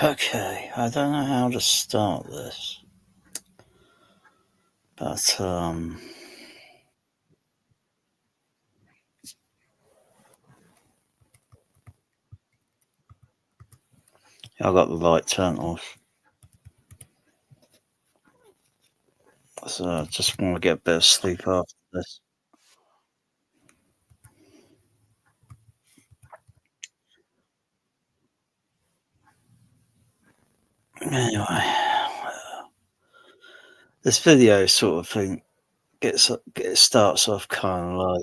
Okay, I don't know how to start this, but I got the light turned off, so I just want to get a bit of sleep after this. Anyway, this video sort of thing starts off kind of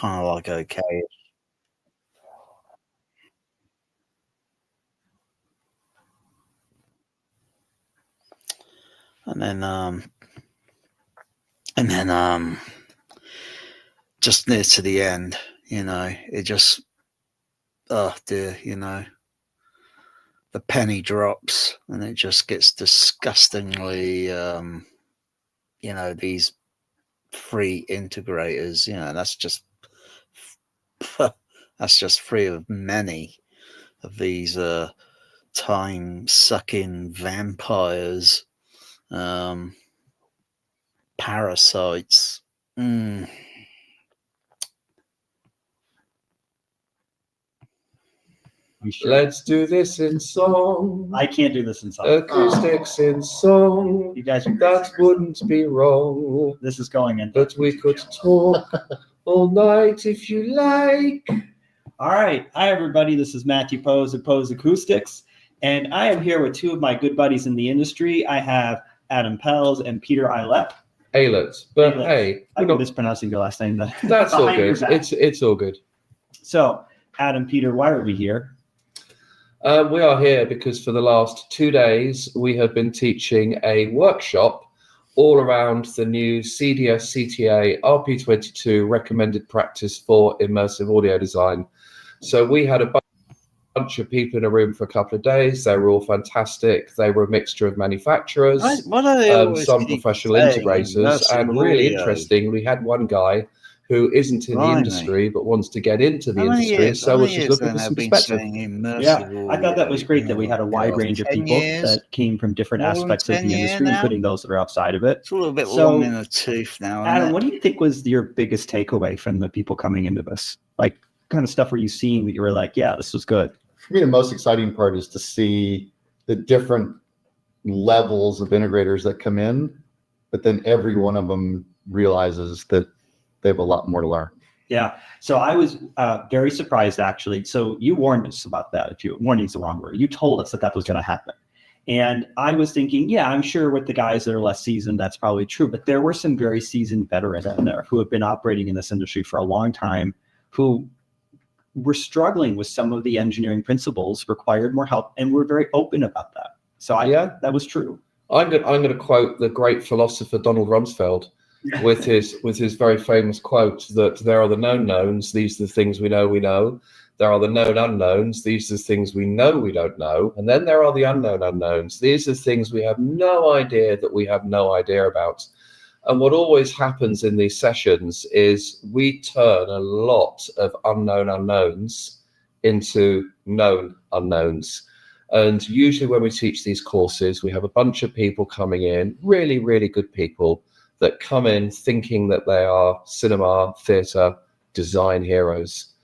like okay, and then just near to the end, it just, oh dear, the penny drops and it just gets disgustingly, these free integrators, that's just three of many of these time sucking vampires, parasites. Sure. Let's do this in song. I can't do this in song. Acoustics in song. You guys are that wouldn't be wrong. This is going in. But we could talk all night if you like. All right. Hi, everybody. This is Matthew Pose of Pose Acoustics. And I am here with two of my good buddies in the industry. I have Adam Pels and Peter Eilert. Eilert. But hey. I'm not mispronouncing your last name. That's all good. It's all good. So, Adam, Peter, why are we here? We are here because for the last 2 days, we have been teaching a workshop all around the new CDS CTA RP22 recommended practice for immersive audio design. So we had a bunch of people in a room for a couple of days. They were all fantastic. They were a mixture of manufacturers, some professional integrators, and really interesting. We had one guy who isn't in the industry but wants to get into the industry, so we're just looking for some perspective. Yeah, I thought that was great that we had a wide range of people that came from different aspects of the industry, including those that are outside of it. It's a little bit long in the tooth now. Adam, what do you think was your biggest takeaway from the people coming into this? Like, kind of stuff were you seeing that you were like, yeah, this was good? For me, the most exciting part is to see the different levels of integrators that come in, but then every one of them realizes that they have a lot more to learn. Yeah. So I was very surprised, actually. So you warned us about that. Warning is the wrong word. You told us that that was going to happen. And I was thinking, yeah, I'm sure with the guys that are less seasoned, that's probably true. But there were some very seasoned veterans in there who have been operating in this industry for a long time, who were struggling with some of the engineering principles, required more help, and were very open about that. So that was true. I'm going to quote the great philosopher Donald Rumsfeld with his very famous quote that there are the known knowns, these are the things we know. There are the known unknowns, these are the things we know we don't know. And then there are the unknown unknowns. These are things we have no idea that we have no idea about. And what always happens in these sessions is we turn a lot of unknown unknowns into known unknowns. And usually when we teach these courses, we have a bunch of people coming in, really, really good people, that come in thinking that they are cinema, theatre, design heroes.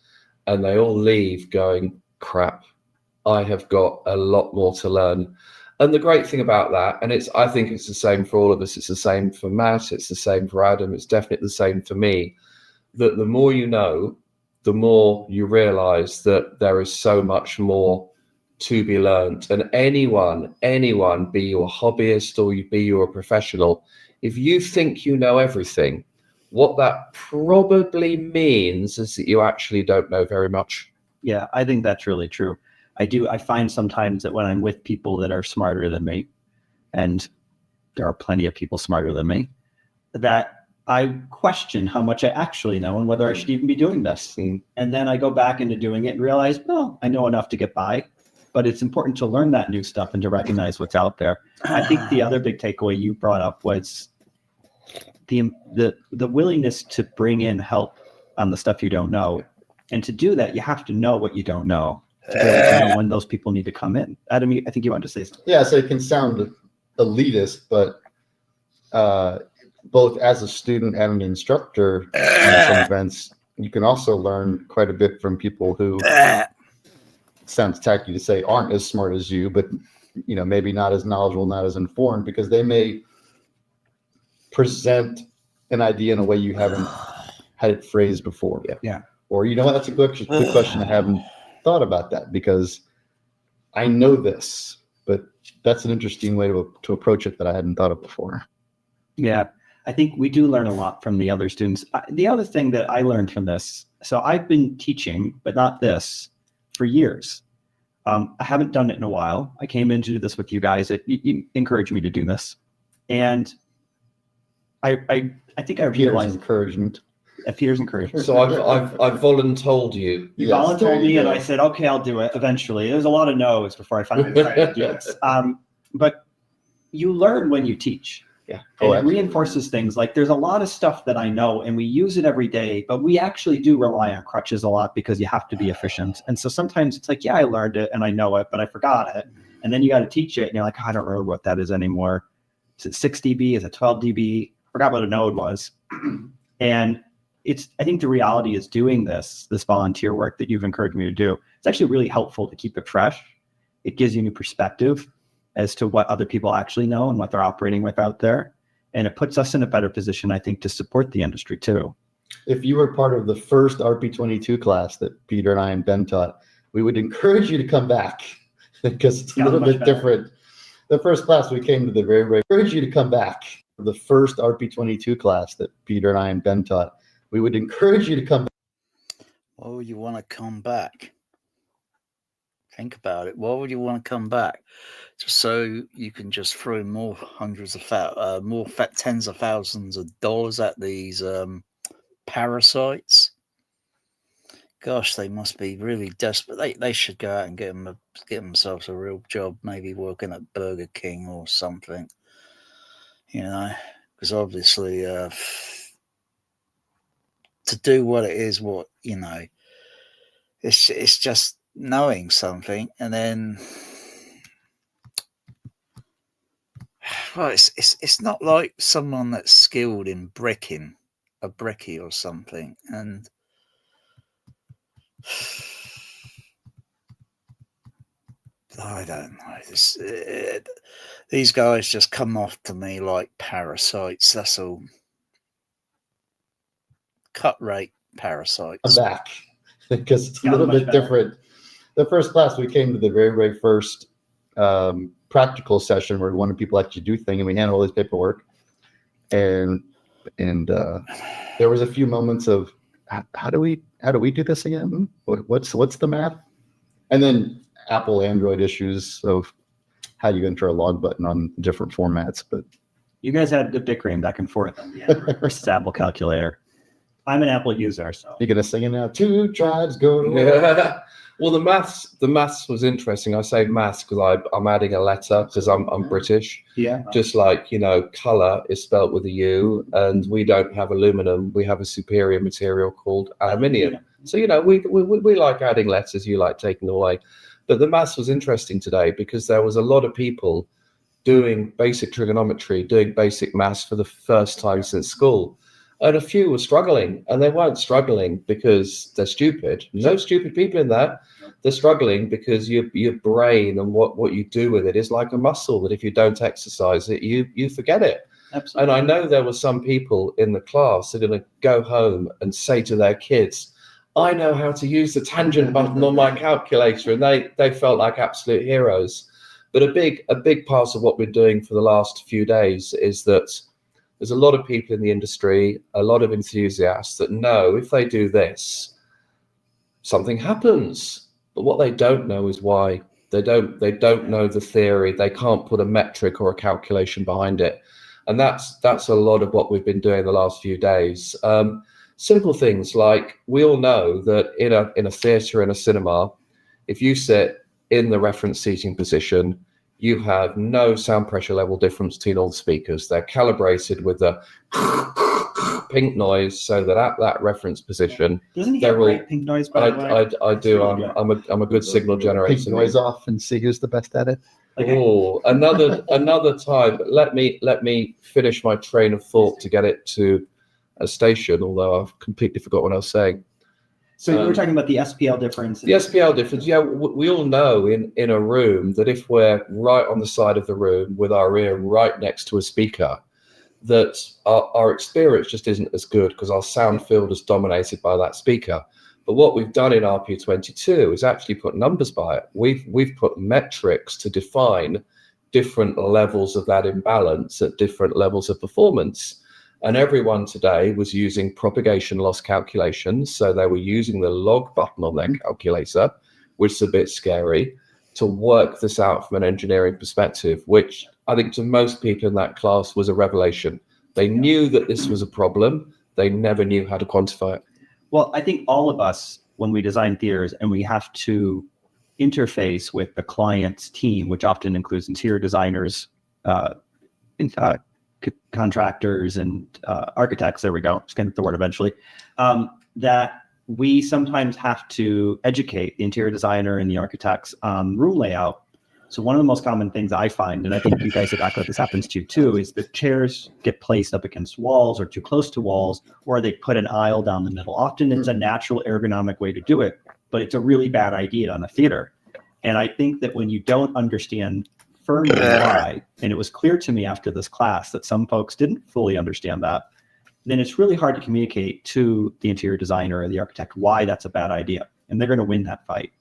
And they all leave going, crap, I have got a lot more to learn. And the great thing about that, and I think it's the same for all of us, it's the same for Matt, it's the same for Adam, it's definitely the same for me, that the more you know, the more you realize that there is so much more to be learned. And anyone, be you a hobbyist or be you a professional, if you think you know everything, what that probably means is that you actually don't know very much. Yeah, I think that's really true. I find sometimes that when I'm with people that are smarter than me, and there are plenty of people smarter than me, that I question how much I actually know and whether I should even be doing this. And then I go back into doing it and realize, well, I know enough to get by, but it's important to learn that new stuff and to recognize what's out there. I think the other big takeaway you brought up was the willingness to bring in help on the stuff you don't know. And to do that, you have to know what you don't know. to be able to know when those people need to come in. Adam, I think you wanted to say something. Yeah, so it can sound elitist, but both as a student and an instructor in some events, you can also learn quite a bit from people who, sounds tacky to say, aren't as smart as you, but maybe not as knowledgeable, not as informed, because they may present an idea in a way you haven't had it phrased before. Yeah. Or that's a good question. I haven't thought about that because I know this, but that's an interesting way to approach it that I hadn't thought of before. Yeah, I think we do learn a lot from the other students. The other thing that I learned from this, so I've been teaching, but not this, for years. I haven't done it in a while. I came in to do this with you guys. You encouraged me to do this. And I think I Peter's realized encouragement. Peter's encouragement. So I've voluntold you. You Yes, volunteered there you me, and go. I said, okay, I'll do it eventually. There's a lot of no's before I finally decided to do this. But you learn when you teach. Yeah. And it absolutely. reinforces things. Like there's a lot of stuff that I know and we use it every day, but we actually do rely on crutches a lot because you have to be efficient. And so sometimes it's like, yeah, I learned it and I know it, but I forgot it. And then you got to teach it and you're like, I don't remember what that is anymore. Is it 6 dB? Is it 12 dB? I forgot what a node was. And I think the reality is doing this volunteer work that you've encouraged me to do. It's actually really helpful to keep it fresh. It gives you new perspective as to what other people actually know and what they're operating with out there. And it puts us in a better position, I think, to support the industry too. If you were part of the first RP22 class that Peter and I and Ben taught, we would encourage you to come back because it's a little bit different. The first class we came to encourage you to come back. The first RP22 class that Peter and I and Ben taught, we would encourage you to come back. Why would you want to come back? Think about it. Why would you want to come back? Just so you can just throw more tens of thousands of dollars at these parasites? Gosh, they must be really desperate. They should go out and get themselves a real job, maybe working at Burger King or something. Because obviously to do what it is, it's just knowing something, and then it's not like someone that's skilled in bricking, a brickie or something, and I don't know. These guys just come off to me like parasites. That's all. Cut rate parasites. I'm back because it's a little bit different. The first class we came to the very first practical session where we wanted people to actually do things, and we handled all this paperwork. And there was a few moments of how do we do this again? What's the math? And then Apple Android issues of how do you enter a log button on different formats. But you guys had good bickering back and forth on the Android versus Apple calculator. I'm an Apple user, so you're gonna sing it now. 2 tribes go to war. Yeah. Well, the maths was interesting. I say maths because I'm adding a letter because I'm British. Yeah. Just like, colour is spelt with a U, and we don't have aluminum. We have a superior material called aluminium. So, we like adding letters. You like taking away. But the maths was interesting today because there was a lot of people doing basic trigonometry, doing basic maths for the first time since school. And a few were struggling, and they weren't struggling because they're stupid. No stupid people in that. They're struggling because your brain and what you do with it is like a muscle that if you don't exercise it, you forget it. Absolutely. And I know there were some people in the class that are going to go home and say to their kids, I know how to use the tangent button on my calculator, and they felt like absolute heroes. But a big part of what we're doing for the last few days is that there's a lot of people in the industry, a lot of enthusiasts that know if they do this, something happens. But what they don't know is why. They don't know the theory. They can't put a metric or a calculation behind it. And that's a lot of what we've been doing the last few days. Simple things like we all know that in a theatre, in a cinema, if you sit in the reference seating position, you have no sound pressure level difference between all the speakers. They're calibrated with the pink noise so that at that reference position, Doesn't he they're have all- great pink noise, by the way? I do. really good. I'm a good signal Take generator. noise off and see who's the best at it. Oh, another time. But let me finish my train of thought to get it to a station. Although I've completely forgot what I was saying. So you were talking about the SPL difference. The SPL difference. Yeah, we all know in a room that if we're right on the side of the room with our ear right next to a speaker, that our experience just isn't as good because our sound field is dominated by that speaker. But what we've done in RP22 is actually put numbers by it. We've put metrics to define different levels of that imbalance at different levels of performance. And everyone today was using propagation loss calculations. So they were using the log button on their calculator, which is a bit scary, to work this out from an engineering perspective, which I think to most people in that class was a revelation. They knew that this was a problem. They never knew how to quantify it. Well, I think all of us, when we design theaters and we have to interface with the client's team, which often includes interior designers, contractors, and architects, there we go, just getting the word eventually, that we sometimes have to educate the interior designer and the architects on room layout. So one of the most common things I find, and I think you guys have acted like this happens to you too, is the chairs get placed up against walls or too close to walls, or they put an aisle down the middle. Often it's a natural ergonomic way to do it, but it's a really bad idea on a theater. And I think that when you don't understand firmly why, and it was clear to me after this class that some folks didn't fully understand that, then it's really hard to communicate to the interior designer or the architect why that's a bad idea. And they're going to win that fight.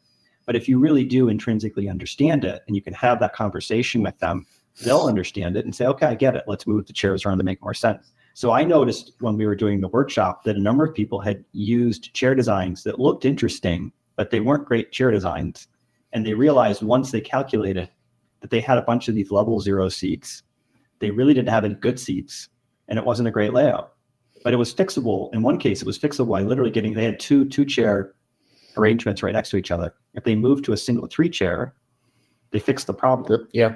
But if you really do intrinsically understand it and you can have that conversation with them, they'll understand it and say, okay, I get it. Let's move the chairs around to make more sense. So I noticed when we were doing the workshop that a number of people had used chair designs that looked interesting, but they weren't great chair designs. And they realized once they calculated that they had a bunch of these level 0 seats, they really didn't have any good seats, and it wasn't a great layout. But it was fixable. In one case, it was fixable by literally they had two chair arrangements right next to each other. If they moved to a single 3 chair, they fixed the problem. Yeah.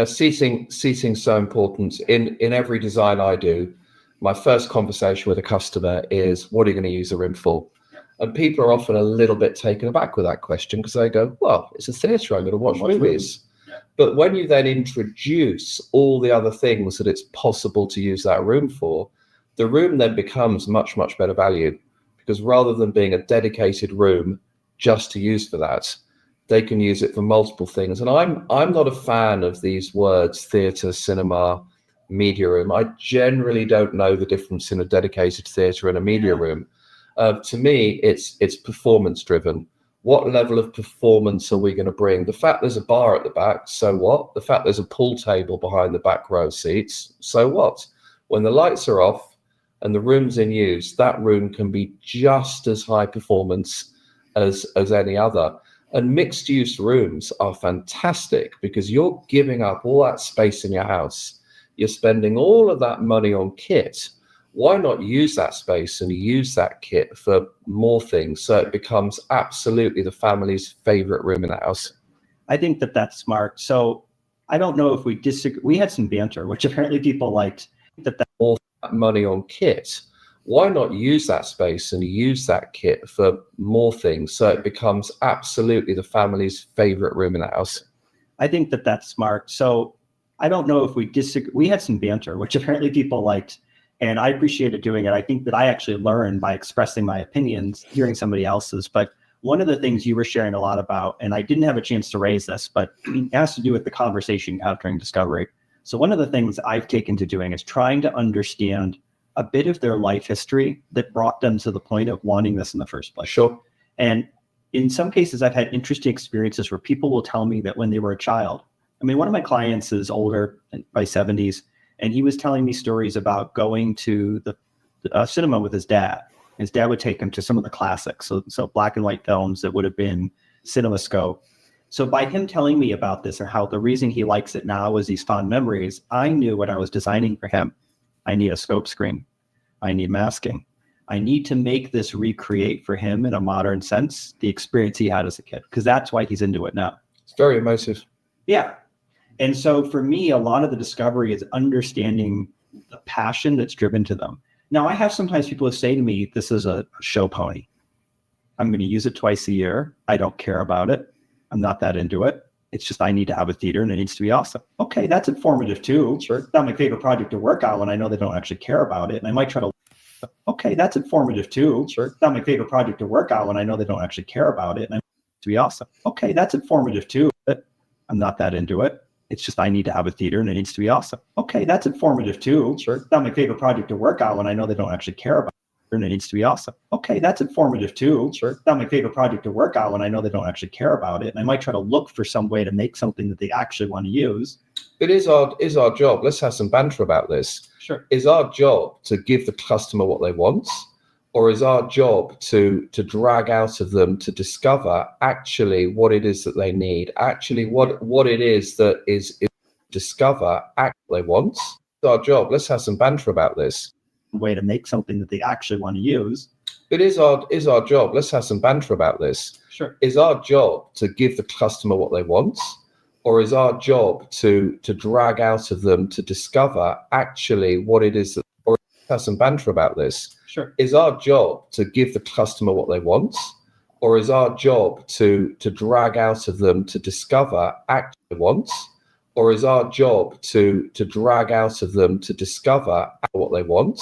Seating's so important. In every design I do, my first conversation with a customer is, what are you going to use the room for? And people are often a little bit taken aback with that question because they go, well, it's a theatre, I'm going to watch movies. But when you then introduce all the other things that it's possible to use that room for, the room then becomes much, much better value. Because rather than being a dedicated room just to use for that, they can use it for multiple things. And I'm not a fan of these words, theatre, cinema, media room. I generally don't know the difference in a dedicated theatre and a media room. To me, it's performance driven. What level of performance are we going to bring? The fact there's a bar at the back, so what? The fact there's a pool table behind the back row seats, so what? When the lights are off and the room's in use, that room can be just as high performance as any other. And mixed use rooms are fantastic because you're giving up all that space in your house. You're spending all of that money on kit. Why not use that space and use that kit for more things so it becomes absolutely the family's favorite room in the house? I think that that's smart. So I don't know if we disagree. We had some banter, which apparently people liked. That all that money on kit. Why not use that space and use that kit for more things so it becomes absolutely the family's favorite room in the house? I think that that's smart. So I don't know if we disagree. We had some banter, which apparently people liked. And I appreciated doing it. I think that I actually learned by expressing my opinions, hearing somebody else's. But one of the things you were sharing a lot about, and I didn't have a chance to raise this, but it has to do with the conversation you have during discovery. So one of the things I've taken to doing is trying to understand a bit of their life history that brought them to the point of wanting this in the first place. Sure. And in some cases, I've had interesting experiences where people will tell me that when they were a child, I mean, one of my clients is older, by 70s, and he was telling me stories about going to the cinema with his dad. His dad would take him to some of the classics, so black and white films that would have been CinemaScope. So by him telling me about this and how the reason he likes it now is these fond memories, I knew when I was designing for him, I need a scope screen. I need masking. I need to make this recreate for him in a modern sense the experience he had as a kid, because that's why he's into it now. It's very emotive. Yeah. And so for me, a lot of the discovery is understanding the passion that's driven to them. Now, I have sometimes people who say to me, this is a show pony. I'm going to use it twice a year. I don't care about it. I'm not that into it. It's just I need to have a theater and it needs to be awesome. Okay, that's informative too. Sure. It's not my favorite project to work on when I know they don't actually care about it. And I might try to, okay, that's informative too. Sure. It's not my favorite project to work on when I know they don't actually care about it. And I want it to be awesome. Okay, that's informative too. But I'm not that into it. It's just I need to have a theater and it needs to be awesome. Okay, that's informative too. Sure. It's not my favorite project to work on when I know they don't actually care about it and it needs to be awesome. Okay, that's informative too. Sure. It's not my favorite project to work on when I know they don't actually care about it. And I might try to look for some way to make something that they actually want to use. It is our job. Let's have some banter about this. Sure. Is our job to give the customer what they want, or is our job to drag out of them to discover actually what it is that they need, actually what it is that is discover actually they want? It's our job. Let's have some banter about this. Way to make something that they actually want to use. It is our job. Let's have some banter about this. Sure. Is our job to give the customer what they want, or is our job to drag out of them to discover actually what it is that, or have some banter about this? Sure. Is our job to give the customer what they want, or is our job to drag out of them to discover actually want, or is our job to drag out of them to discover what they want,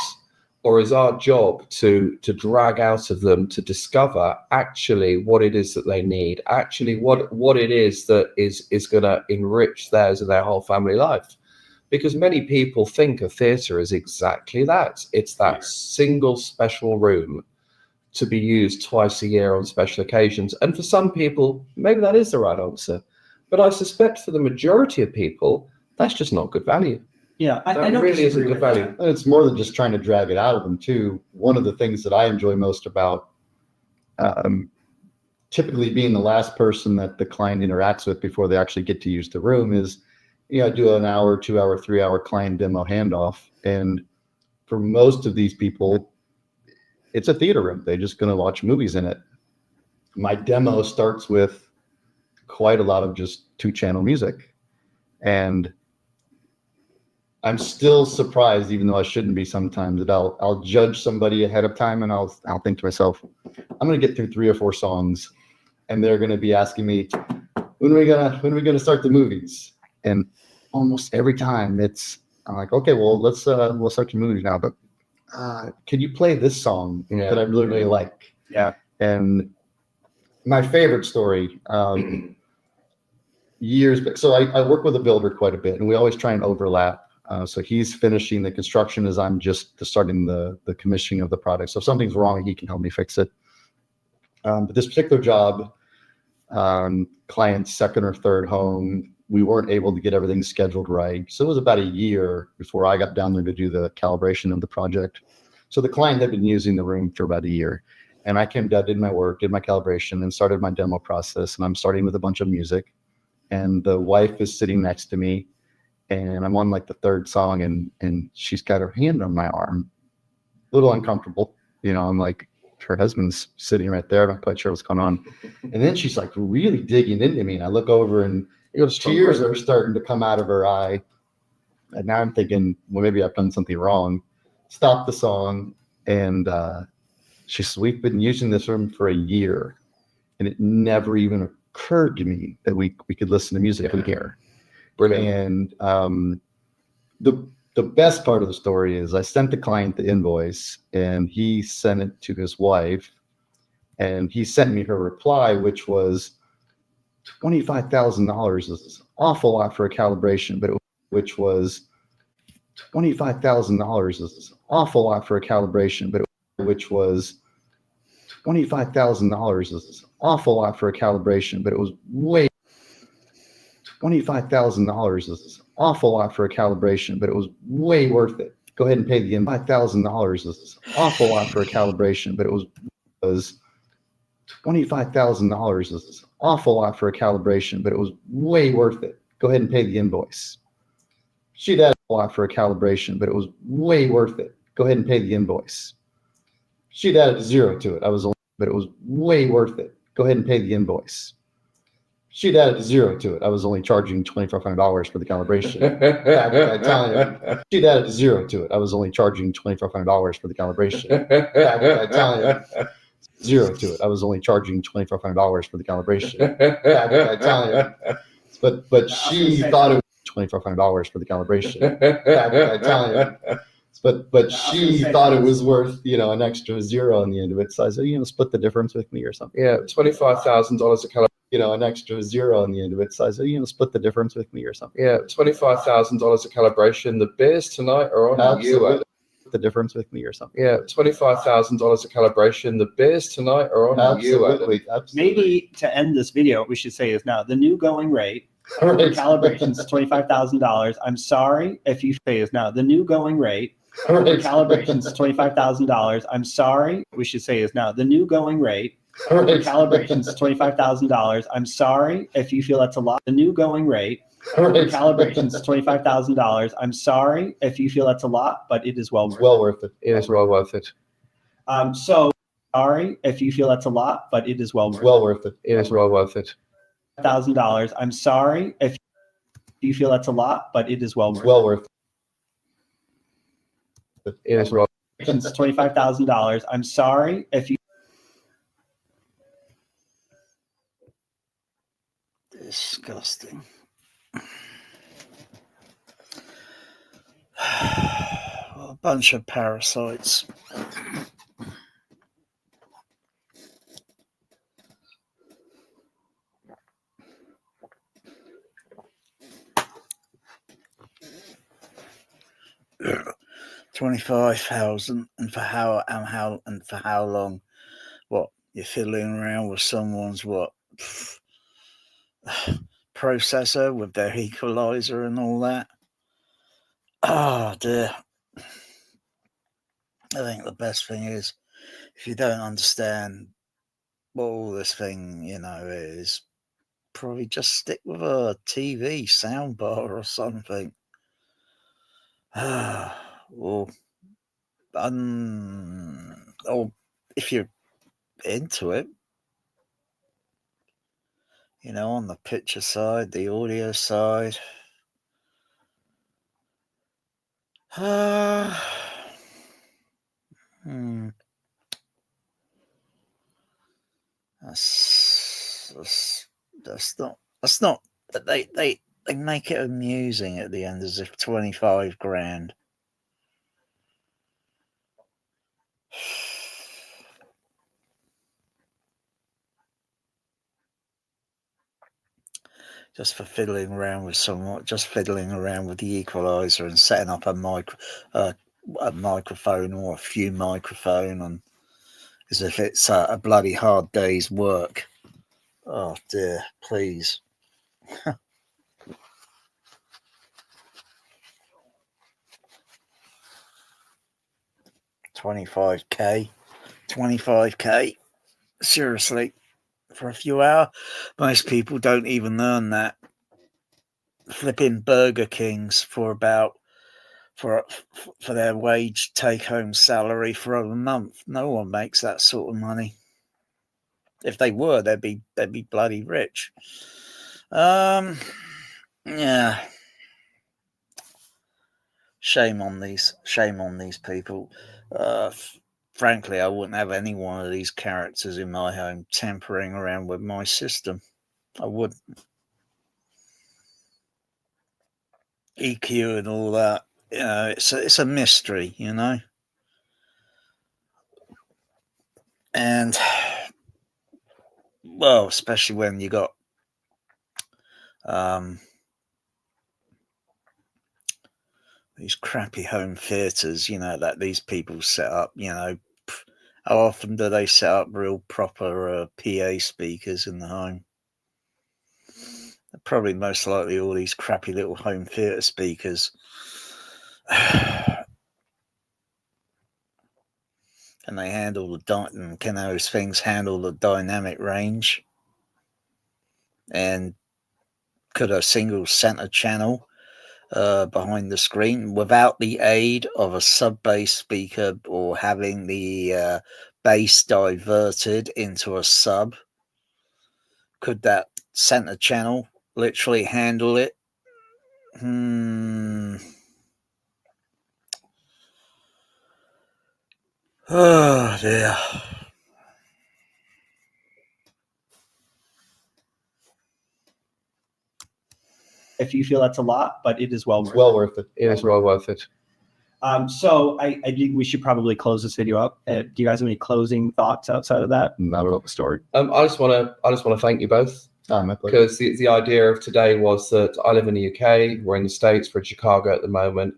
or is our job to drag out of them to discover actually what it is that they need, actually what it is that is going to enrich theirs and their whole family life? Because many people think a theatre is exactly that. It's that single special room to be used twice a year on special occasions. And for some people, maybe that is the right answer. But I suspect for the majority of people, that's just not good value. Yeah, I That don't really isn't disagree good with value. that. And it's more than just trying to drag it out of them too. One of the things that I enjoy most about typically being the last person that the client interacts with before they actually get to use the room is, I do an hour, 2 hour, 3 hour client demo handoff. And for most of these people, it's a theater room. They're just going to watch movies in it. My demo starts with quite a lot of just 2-channel music. And I'm still surprised, even though I shouldn't be sometimes, that I'll judge somebody ahead of time and I'll think to myself, I'm going to get through 3 or 4 songs and they're going to be asking me, when are we going to start the movies? And almost every time I'm like, okay, well, we'll start the movies now, but can you play this song that I really, really like? Yeah. And my favorite story, years back. So I work with a builder quite a bit, and we always try and overlap. So he's finishing the construction as I'm just starting the commissioning of the product. So if something's wrong, he can help me fix it. But this particular job, client's second or third home, we weren't able to get everything scheduled right. So it was about a year before I got down there to do the calibration of the project. So the client had been using the room for about a year. And I came down, did my work, did my calibration, and started my demo process. And I'm starting with a bunch of music. And the wife is sitting next to me. And I'm on like the 3rd song, and she's got her hand on my arm. A little uncomfortable. I'm like, her husband's sitting right there. I'm not quite sure what's going on. And then she's like really digging into me. And I look over and tears are starting to come out of her eye. And now I'm thinking, well, maybe I've done something wrong. Stop the song. And she says, we've been using this room for a year. And it never even occurred to me that we could listen to music from here. Brilliant. And the best part of the story is I sent the client the invoice, and he sent it to his wife, and he sent me her reply, which was $25,000 is an awful lot for a calibration, but which was $25,000 is an awful lot for a calibration, but which was $25,000 is an awful lot for a calibration, but it was way $25,000 is an awful lot for a calibration, but it was way worth it. Go ahead and pay the $5,000 is an awful lot for a calibration, but it was $25,000 is an awful lot for a calibration, but it was way worth it. Go ahead and pay the invoice. She'd add a lot for a calibration, but it was way worth it. Go ahead and pay the invoice. She'd added 0 to it. But it was way worth it. Go ahead and pay the invoice. she'd added a zero to it. I was only charging $2,500 for the calibration. Back at that time, she'd added a zero to it. I was only charging $2,500 for the calibration. Back at that time, zero to it. I was only charging $2,500 for the calibration. Back at that time, but she thought it was $2,500 for the calibration. Back at that time, but she thought it was worth an extra zero on the end of it. So I said, split the difference with me or something. Yeah, $25,000 a calibration. An extra zero on the end of it. So I said, split the difference with me or something. Yeah, $25,000 a calibration. The beers tonight are on Absolutely. you. The difference with me or something. Yeah, $25,000 a calibration. The beers tonight are on Absolutely. you. Absolutely. Maybe to end this video, what we should say is now the new going rate for Right. calibration is $25,000. I'm sorry if you say is now the new going rate for Right. calibration is $25,000. I'm sorry. We should say is now the new going rate for Right. calibration is $25,000. I'm sorry if you feel that's a lot. The new going rate for Right. calibration is $25,000. I'm sorry if you feel that's a lot, but it is well worth it. Well worth it. It is well worth it. So sorry if you feel that's a lot, but it is well worth it. Well worth it. It is well worth it. $1,000. I'm sorry if you feel that's a lot, but it is well worth Well worth it. It is well. it. It's $25,000. I'm sorry if you. Disgusting. A bunch of parasites. $25,000, and for how long? What, you're fiddling around with someone's processor with their equalizer and all that? Oh dear. I think the best thing is, if you don't understand what all this thing is, probably just stick with a TV soundbar or something. Or if you're into it, on the picture side, the audio side. That's not. They make it amusing at the end, as if 25 grand. Just for fiddling around with the equalizer and setting up a microphone or a few microphone, and as if it's a bloody hard day's work. Oh dear, please. $25K. Seriously, for a few hours. Most people don't even earn that. Flipping Burger Kings for their wage take-home salary for a month. No one makes that sort of money. If they were, they'd be bloody rich. Yeah. Shame on these people. Frankly, I wouldn't have any one of these characters in my home tampering around with my system. I wouldn't. EQ and all that, it's a mystery, and well, especially when you got these crappy home theaters, that these people set up. How often do they set up real proper PA speakers in the home? Probably most likely all these crappy little home theater speakers. Can those things handle the dynamic range? And could a single center channel behind the screen, without the aid of a sub-bass speaker or having the bass diverted into a sub, could that center channel literally handle it? Oh dear. If you feel that's a lot, but it is well It's worth well it. worth it. It is well worth it. So I think we should probably close this video up. Do you guys have any closing thoughts outside of that? Not about the story. I just want to thank you both, My pleasure. because the idea of today was that I live in the UK, we're in the States, we're in Chicago at the moment.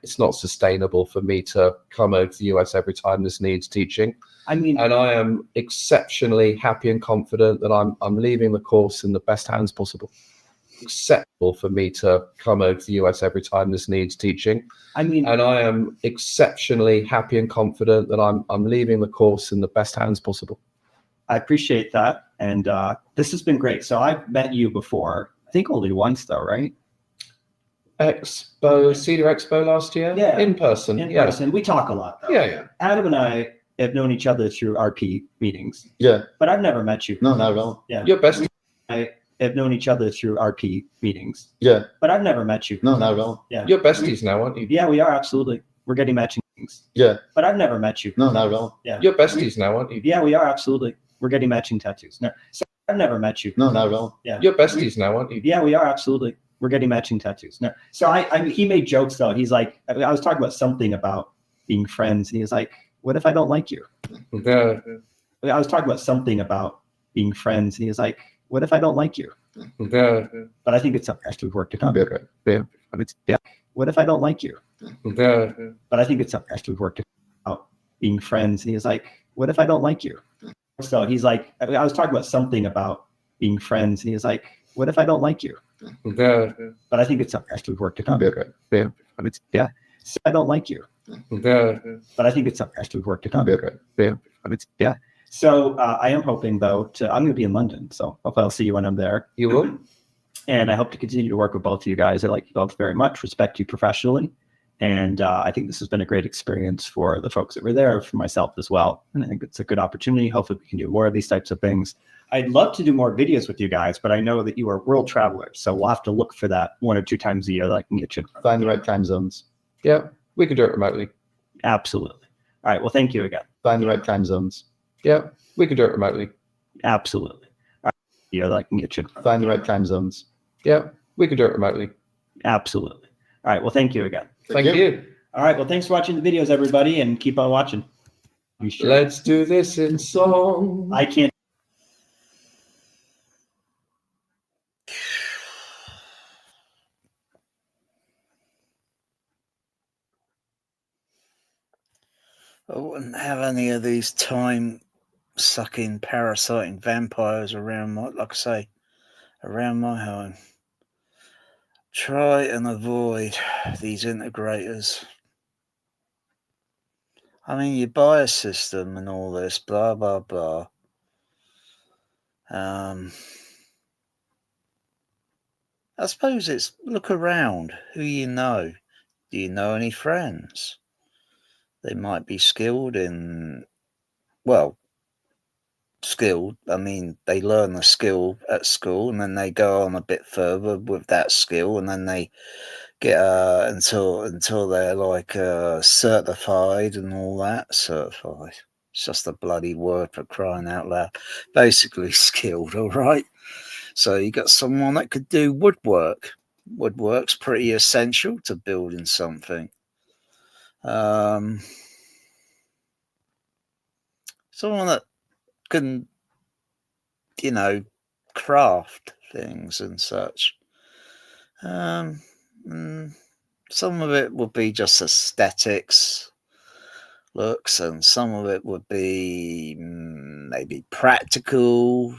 It's not sustainable for me to come over to the US every time this needs teaching. I mean, And I am exceptionally happy and confident that I'm leaving the course in the best hands possible. Acceptable for me to come over to the US every time this needs teaching. And I am exceptionally happy and confident that I'm leaving the course in the best hands possible. I appreciate that. And this has been great. So I've met you before, I think only once though, right? Cedar Expo last year? Yeah. In person. In person. We talk a lot though. Yeah. Adam and I have known each other through RP meetings. Yeah. But I've never met you. No, not at all. Yeah. You're besties. I have known each other through RP meetings. Yeah. But I've never met you. No, not at all. Yeah. You're besties now, aren't you? Yeah, we are, absolutely. We're getting matching things. Yeah. But I've never met you. No, not at all. Yeah. You're besties now, aren't you? Yeah, we are, absolutely. We're getting matching tattoos. No, so I've never met you. No, not at all. Yeah. You're besties now, aren't you? Yeah, we are, absolutely. We're getting matching tattoos. No, so he made jokes though. He's like, I was talking about something about being friends, and he was like, "What if I don't like you?" Yeah. I was talking about something about being friends, and he was like, "What if I don't like you?" Yeah. But I think it's something we've worked it I'll out. be okay. Yeah. But it's, yeah. What if I don't like you? Yeah. But I think it's something we've worked it out. Being friends, and he was like, "What if I don't like you?" So he's like, I was talking about something about being friends, and he was like, "What if I don't like you?" Yeah. But I think it's something we've worked it I'll out. be okay. Yeah. But it's, yeah. So I don't like you. Yeah. But I think it's something we've worked it I'll out. be okay. Yeah. But it's, yeah. So I am hoping though I'm going to be in London, so hopefully I'll see you when I'm there. You will? And I hope to continue to work with both of you guys. I like you both very much, respect you professionally. And I think this has been a great experience for the folks that were there, for myself as well. And I think it's a good opportunity. Hopefully we can do more of these types of things. I'd love to do more videos with you guys, but I know that you are world travelers. So we'll have to look for that 1 or 2 times a year that I can get you. Find the right time zones. Yeah. We could do it remotely. Absolutely. All right. Well, thank you again. Find the right time zones. Yeah. We could do it remotely. Absolutely. All right. Yeah, that I can get you. Find the right time zones. Yeah. We could do it remotely. Absolutely. All right. Well, thank you again. Thank you. All right. Well, thanks for watching the videos, everybody, and keep on watching. Be sure. Let's do this in song. I can't. I wouldn't have any of these time-sucking, parasiting vampires around my, like I say, around my home. Try and avoid these integrators. I mean, you buy a system and all this, blah, blah, blah. I suppose it's look around. Who you know? Do you know any friends? They might be skilled in, well, skilled. I mean, they learn the skill at school and then they go on a bit further with that skill and then they get until they're like certified and all that. Certified. It's just a bloody word for crying out loud. Basically skilled, all right? So you got someone that could do woodwork. Woodwork's pretty essential to building something. Someone that can, you know, craft things and such. Some of it would be just aesthetics, looks, and some of it would be maybe practical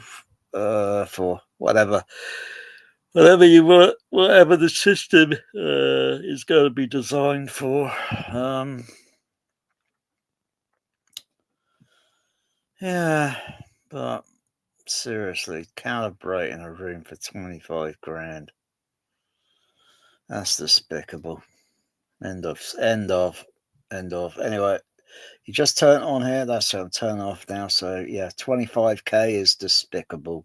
for whatever you want, whatever the system is going to be designed for. Yeah, but seriously, calibrating a room for 25 grand. That's despicable. End of. Anyway, you just turn it on here. That's how I'm turning off now. So yeah, 25k is despicable.